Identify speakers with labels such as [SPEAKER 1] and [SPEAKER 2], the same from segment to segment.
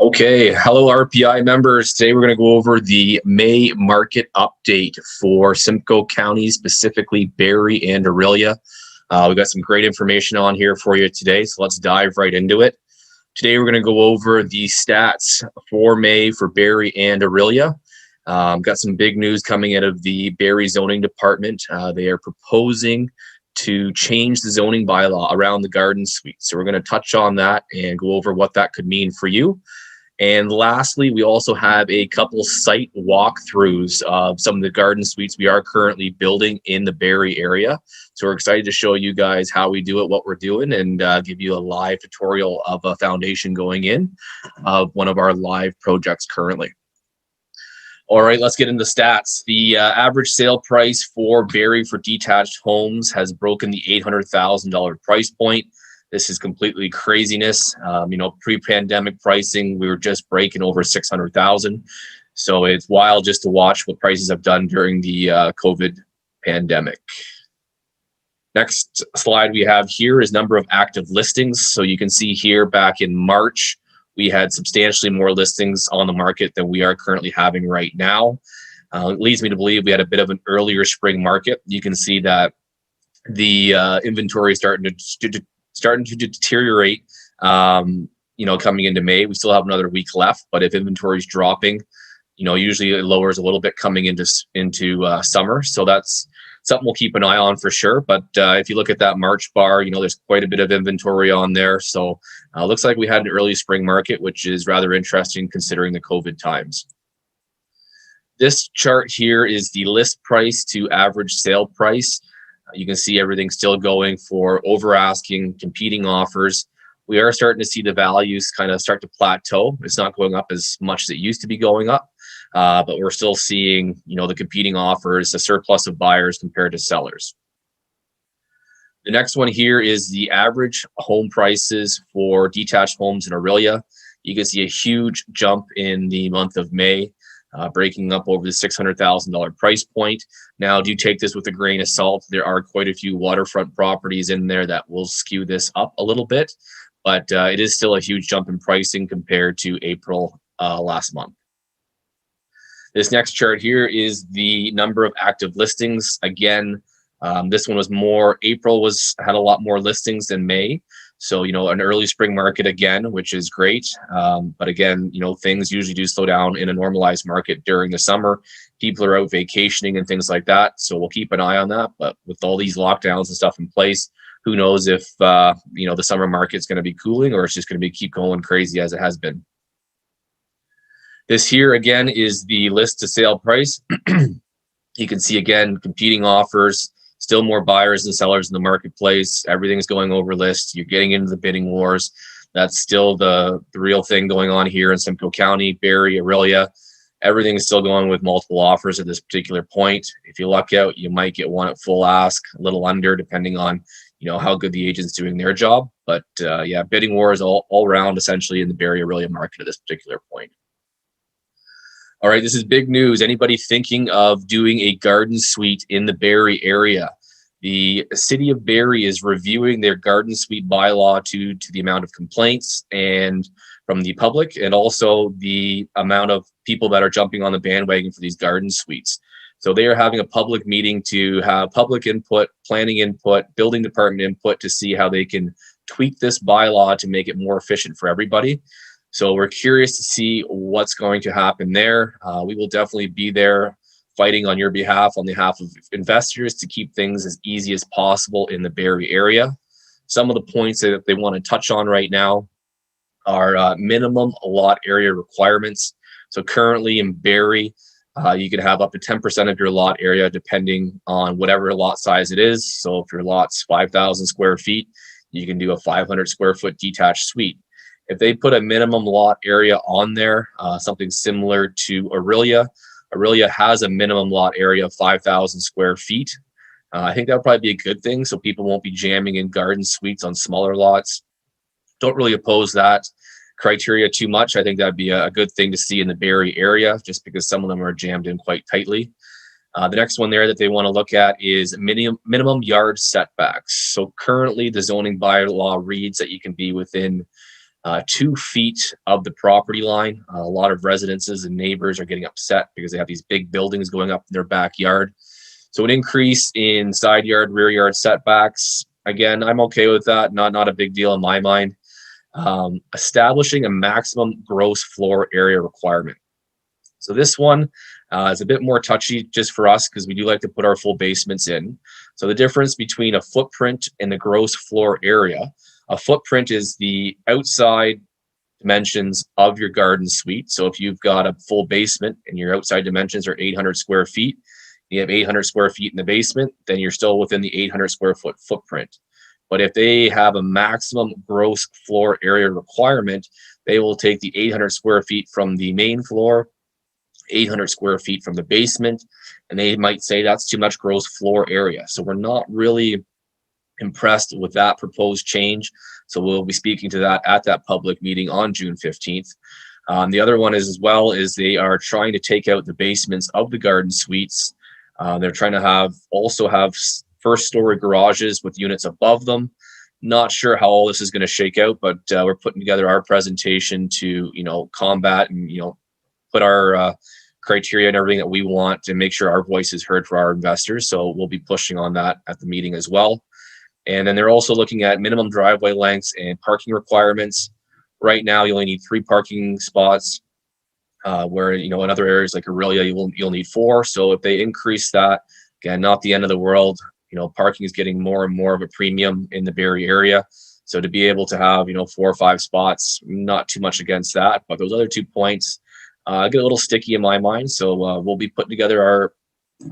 [SPEAKER 1] Okay, hello RPI members. Today we're going to go over the May market update for Simcoe County, specifically Barrie and Orillia. We've got some great information on here for you today, so let's dive right into it. Today we're going to go over the stats for May for Barrie and Orillia. Got some big news coming out of the Barrie zoning department. They are proposing to change the zoning bylaw around the garden suite. So we're going to touch on that and go over what that could mean for you. And lastly, we also have a couple site walkthroughs of some of the garden suites we are currently building in the Barrie area. So we're excited to show you guys how we do it, what we're doing, and give you a live tutorial of a foundation going in of one of our live projects currently. All right, let's get into stats. The average sale price for Barrie for detached homes has broken the $800,000 price point. This is completely craziness. Pre-pandemic pricing, we were just breaking over 600,000. So it's wild just to watch what prices have done during the COVID pandemic. Next slide we have here is number of active listings. So you can see here back in March, we had substantially more listings on the market than we are currently having right now. It leads me to believe we had a bit of an earlier spring market. You can see that the inventory is starting to deteriorate, coming into May. We still have another week left, but if inventory is dropping, usually it lowers a little bit coming into summer. So that's something we'll keep an eye on for sure. But if you look at that March bar, there's quite a bit of inventory on there. So looks like we had an early spring market, which is rather interesting considering the COVID times. This chart here is the list price to average sale price. You can see everything still going for over asking, competing offers. We are starting to see the values kind of start to plateau. It's not going up as much as it used to be going up, but we're still seeing, the competing offers, a surplus of buyers compared to sellers. The next one here is the average home prices for detached homes in Orillia. You can see a huge jump in the month of May. Breaking up over the $600,000 price point. Now, do take this with a grain of salt. There are quite a few waterfront properties in there that will skew this up a little bit, but it is still a huge jump in pricing compared to April last month. This next chart here is the number of active listings. Again, this one was more, April had a lot more listings than May. So, an early spring market again, which is great. But again, things usually do slow down in a normalized market during the summer. People are out vacationing and things like that. So we'll keep an eye on that. But with all these lockdowns and stuff in place, who knows if, the summer market's going to be cooling or it's just going to keep going crazy as it has been. This here again is the list to sale price. You can see again, competing offers. Still more buyers than sellers in the marketplace. Everything's going over list. You're getting into the bidding wars. That's still the real thing going on here in Simcoe County, Barrie, Orillia. Everything is still going with multiple offers at this particular point. If you luck out, you might get one at full ask, a little under, depending on how good the agent's doing their job. But bidding wars all around essentially in the Barrie, Orillia market at this particular point. All right, this is big news. Anybody thinking of doing a garden suite in the Barrie area? The city of Barrie is reviewing their garden suite bylaw to the amount of complaints and from the public, and also the amount of people that are jumping on the bandwagon for these garden suites. So they are having a public meeting to have public input, planning input, building department input to see how they can tweak this bylaw to make it more efficient for everybody. So we're curious to see what's going to happen there. We will definitely be there fighting on your behalf, on behalf of investors, to keep things as easy as possible in the Barrie area. Some of the points that they want to touch on right now are minimum lot area requirements. So currently in Barrie, you can have up to 10% of your lot area depending on whatever lot size it is. So if your lot's 5,000 square feet, you can do a 500 square foot detached suite. If they put a minimum lot area on there, something similar to Orillia has a minimum lot area of 5,000 square feet. I think that would probably be a good thing, so people won't be jamming in garden suites on smaller lots. Don't really oppose that criteria too much. I think that'd be a good thing to see in the Barrie area, just because some of them are jammed in quite tightly. The next one there that they want to look at is minimum yard setbacks. So currently the zoning bylaw reads that you can be within 2 feet of the property line. A lot of residences and neighbors are getting upset because they have these big buildings going up in their backyard. So an increase in side yard, rear yard setbacks. Again, I'm okay with that. Not a big deal in my mind. Establishing a maximum gross floor area requirement. So this one is a bit more touchy just for us because we do like to put our full basements in. So the difference between a footprint and the gross floor area. A footprint is the outside dimensions of your garden suite. So if you've got a full basement and your outside dimensions are 800 square feet, you have 800 square feet in the basement, then you're still within the 800 square foot footprint. But if they have a maximum gross floor area requirement, they will take the 800 square feet from the main floor, 800 square feet from the basement, and they might say that's too much gross floor area. So we're not really impressed with that proposed change. So we'll be speaking to that at that public meeting on June 15th. The other one is as well is they are trying to take out the basements of the garden suites. They're trying to also have first story garages with units above them. Not sure how all this is going to shake out, but we're putting together our presentation to, combat and, put our criteria and everything that we want to make sure our voice is heard for our investors. So we'll be pushing on that at the meeting as well. And then they're also looking at minimum driveway lengths and parking requirements. Right now, you only need 3 parking spots, where, in other areas like Aurelia, you'll need 4. So if they increase that, again, not the end of the world. Parking is getting more and more of a premium in the Barrie area. So to be able to have, 4 or 5 spots, not too much against that. But those other 2 points get a little sticky in my mind. So we'll be putting together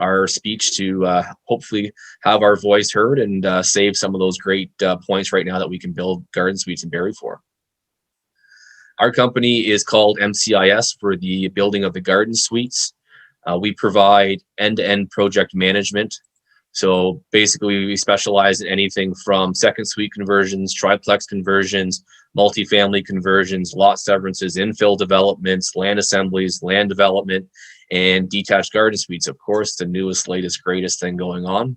[SPEAKER 1] our speech to hopefully have our voice heard and save some of those great points right now that we can build garden suites in Barrie for. Our company is called MCIS for the building of the garden suites. We provide end-to-end project management. So basically, we specialize in anything from second suite conversions, triplex conversions, multifamily conversions, lot severances, infill developments, land assemblies, land development, and detached garden suites, of course, the newest, latest, greatest thing going on.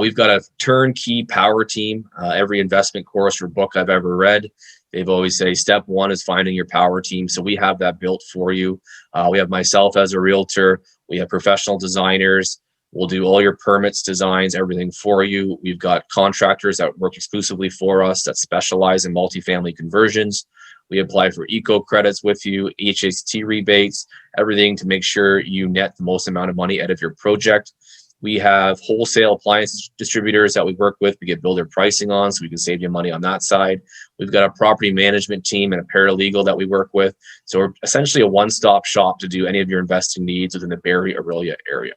[SPEAKER 1] We've got a turnkey power team. Every investment course or book I've ever read, they've always say step 1 is finding your power team. So we have that built for you. We have myself as a realtor. We have professional designers. We'll do all your permits, designs, everything for you. We've got contractors that work exclusively for us that specialize in multifamily conversions. We apply for eco credits with you, HST rebates, everything to make sure you net the most amount of money out of your project. We have wholesale appliance distributors that we work with. We get builder pricing on, so we can save you money on that side. We've got a property management team and a paralegal that we work with. So we're essentially a one-stop shop to do any of your investing needs within the Barrie, Aurelia area.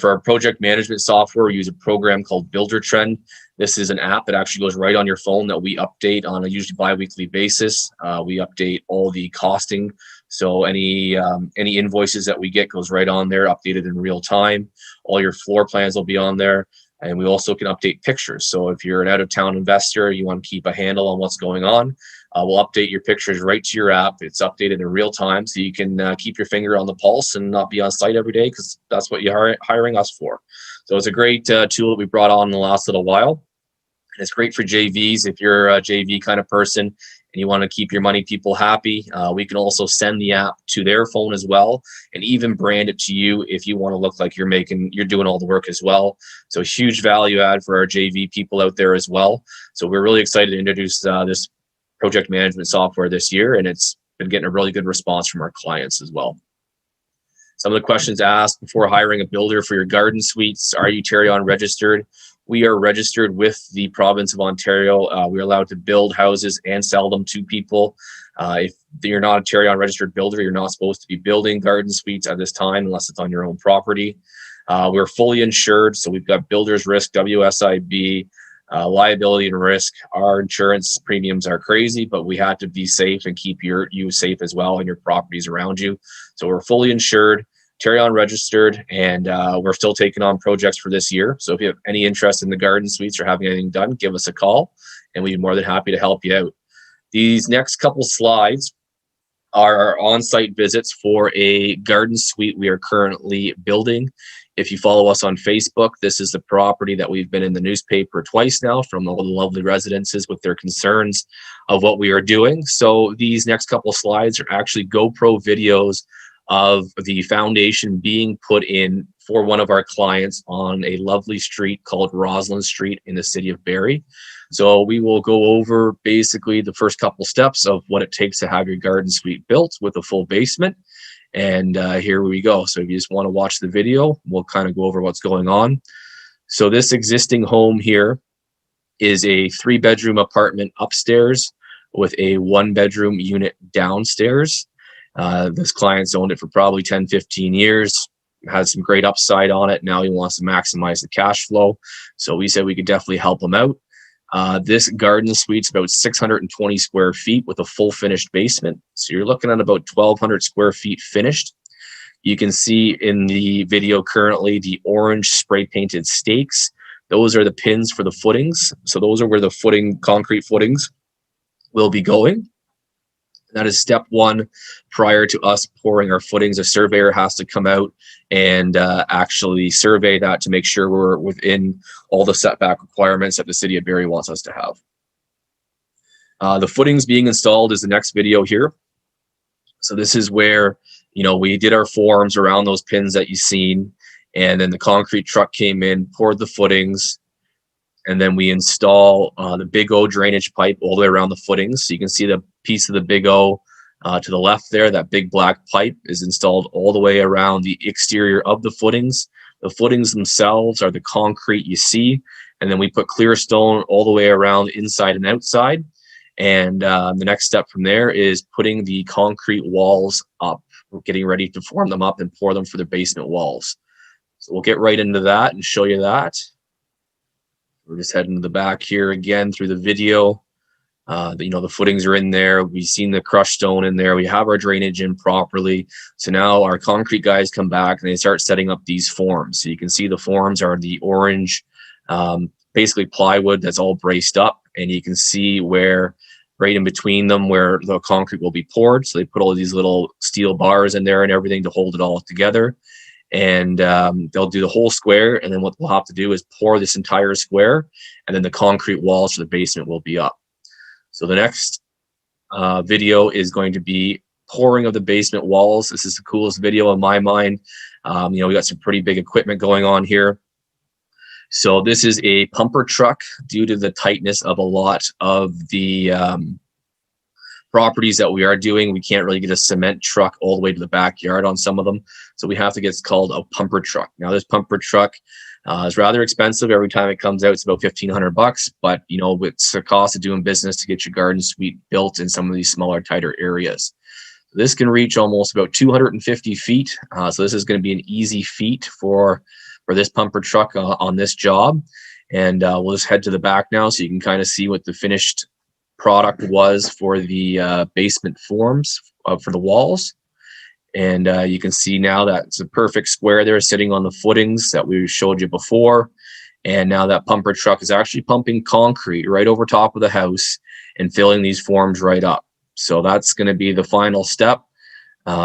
[SPEAKER 1] For our project management software, we use a program called Builder Trend. This is an app that actually goes right on your phone that we update on a usually bi-weekly basis. We update all the costing. So any invoices that we get goes right on there, updated in real time. All your floor plans will be on there. And we also can update pictures. So if you're an out-of-town investor, you want to keep a handle on what's going on, we'll update your pictures right to your app. It's updated in real time, so you can keep your finger on the pulse and not be on site every day, because that's what you're hiring us for. So it's a great tool that we brought on in the last little while. And it's great for JVs. If you're a JV kind of person and you want to keep your money people happy, we can also send the app to their phone as well, and even brand it to you if you want to look like you're doing all the work as well. So huge value add for our JV people out there as well. So we're really excited to introduce this project management software this year, and it's been getting a really good response from our clients as well. Some of the questions asked before hiring a builder for your garden suites: are you Tarion registered? We are registered with the province of Ontario. We're allowed to build houses and sell them to people. If you're not a Tarion registered builder, you're not supposed to be building garden suites at this time unless it's on your own property. We're fully insured, so we've got builder's risk, WSIB, liability and risk. Our insurance premiums are crazy, but we had to be safe and keep you safe as well and your properties around you. So we're fully insured, Tarion registered, and we're still taking on projects for this year. So if you have any interest in the garden suites or having anything done, give us a call and we'd be more than happy to help you out. These next couple slides, are our on-site visits for a garden suite we are currently building. If you follow us on Facebook, this is the property that we've been in the newspaper twice now from all the lovely residences with their concerns of what we are doing. So these next couple slides are actually GoPro videos of the foundation being put in for one of our clients on a lovely street called Roslyn Street in the city of Barrie. So we will go over basically the first couple steps of what it takes to have your garden suite built with a full basement. And here we go. So if you just want to watch the video, we'll kind of go over what's going on. So this existing home here is a 3-bedroom apartment upstairs with a 1-bedroom unit downstairs. This client's owned it for probably 10-15 years, has some great upside on it. Now he wants to maximize the cash flow. So we said we could definitely help him out. This garden suite's about 620 square feet with a full finished basement. So you're looking at about 1,200 square feet finished. You can see in the video currently the orange spray painted stakes. Those are the pins for the footings. So those are where the concrete footings will be going. That is step one. Prior to us pouring our footings, a surveyor has to come out and actually survey that to make sure we're within all the setback requirements that the city of Barrie wants us to have. The footings being installed is the next video here. So this is where, we did our forms around those pins that you've seen, and then the concrete truck came in, poured the footings, and then we install the Big O drainage pipe all the way around the footings. So you can see the piece of the Big O to the left there, that big black pipe is installed all the way around the exterior of the footings. The footings themselves are the concrete you see, and then we put clear stone all the way around inside and outside. And the next step from there is putting the concrete walls up. We're getting ready to form them up and pour them for the basement walls. So we'll get right into that and show you that. We're just heading to the back here again through the video. The footings are in there. We've seen the crushed stone in there. We have our drainage in properly. So now our concrete guys come back and they start setting up these forms. So you can see the forms are the orange, basically plywood that's all braced up. And you can see where right in between them where the concrete will be poured. So they put all of these little steel bars in there and everything to hold it all together. And they'll do the whole square, and then what we'll have to do is pour this entire square, and then the concrete walls for the basement will be up. So the next video is going to be pouring of the basement walls. This is the coolest video in my mind. We got some pretty big equipment going on here. So this is a pumper truck. Due to the tightness of a lot of the properties that we are doing, we can't really get a cement truck all the way to the backyard on some of them. So we have to get called a pumper truck. Now this pumper truck is rather expensive. Every time it comes out, it's about $1,500, but it's the cost of doing business to get your garden suite built in some of these smaller, tighter areas. This can reach almost about 250 feet. So this is going to be an easy feat for this pumper truck on this job. And we'll just head to the back now so you can kind of see what the finished product was for the basement forms for the walls. And you can see now that it's a perfect square there sitting on the footings that we showed you before. And now that pumper truck is actually pumping concrete right over top of the house and filling these forms right up. So that's going to be the final step.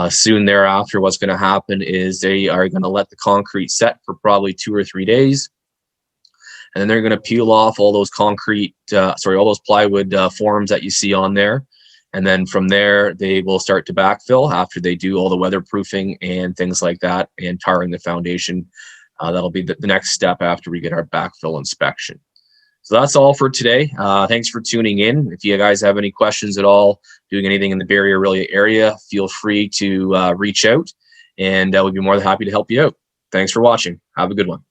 [SPEAKER 1] Soon thereafter, what's going to happen is they are going to let the concrete set for probably 2 or 3 days. And then they're going to peel off all those all those plywood forms that you see on there. And then from there, they will start to backfill after they do all the weatherproofing and things like that and tarring the foundation. That'll be the next step after we get our backfill inspection. So that's all for today. Thanks for tuning in. If you guys have any questions at all, doing anything in the Barrie area, feel free to reach out, and we'd be more than happy to help you out. Thanks for watching. Have a good one.